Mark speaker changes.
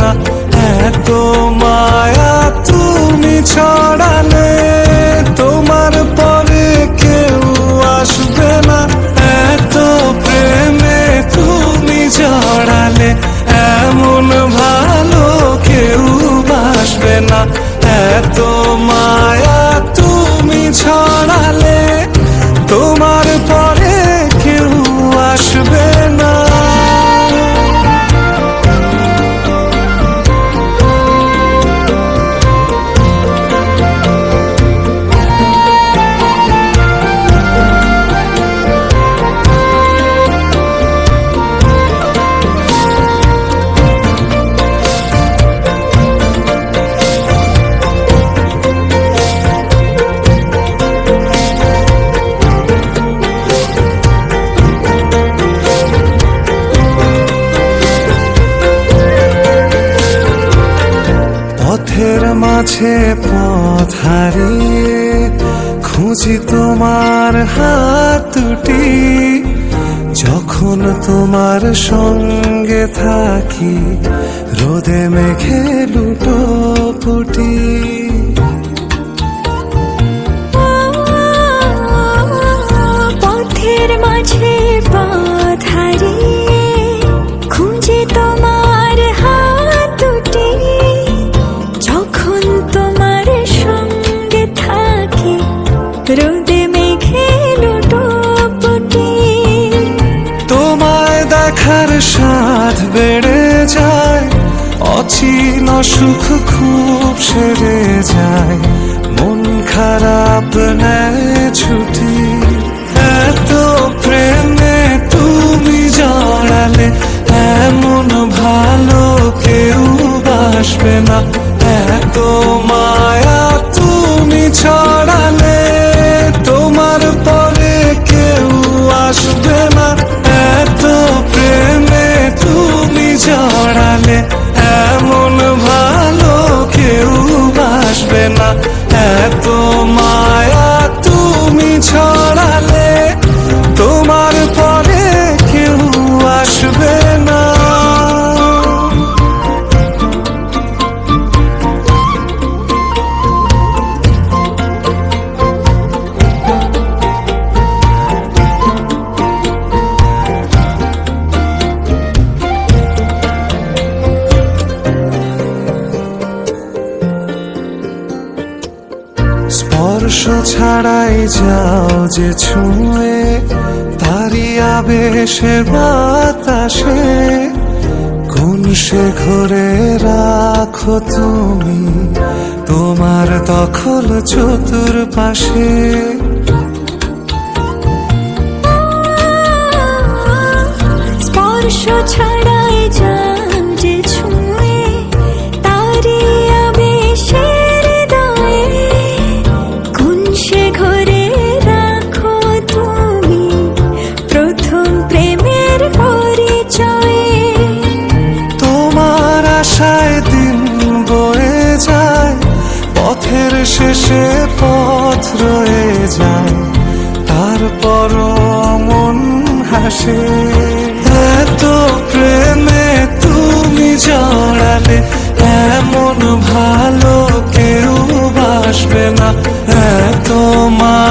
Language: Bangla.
Speaker 1: না, এত মায়া তুমি ছড়ালে তোমার পরে কেউ আসবে না, এত প্রেমে তুমি জড়ালে এমন ভালো কেউ বাসবে না, এত মায়া তুমি ছড়ালে তোমার পরে কেউ আসবে না। পথের মাঝে পথ হারিয়ে খুঁজি তোমার হাত দুটি, যখন তোমার সঙ্গে থাকি রোদে মেঘে লুটোপুটি।
Speaker 2: পথের মাঝে পথ হারিয়ে খুঁজি তোমার হাত দুটি, যখন তোমার সঙ্গে থাকি রোদে মেঘে লুটোপুটি।
Speaker 1: তোমায় দেখার স্বাদ বেড়ে যায়, অচিন সুখ খুব সেরে যায়, মন খারাপ নেয় ছুটি, এত প্রেমে তুমি জড়ালে এমন ভালো কেউ বাসবে না, এত মায়া তুমি ছড়ালে তোমার পরে কেউ আসবে না, এত প্রেমে তুমি জড়ালে এমন ভালো কেউ বাসবে না, এত মায়া তুমি ছড়ালে তোমার পরে কেউ আসবে না। স্পর্শ ছাড়াই যাও যে ছুঁয়ে, তারি আবেশে বাতাসে কোন সে ঘরে রাখো তুমি তোমার দখল চতুর্পাশে।
Speaker 2: স্পর্শ ছাড়াই যাও যে ছুঁয়ে, তারি আবেশে
Speaker 1: পথের শেষে পথ রয়ে যায়, তারপর মন হাসে, এত প্রেমে তুমি জড়ালে এমন ভালো কেউ বাসবে না, এত মা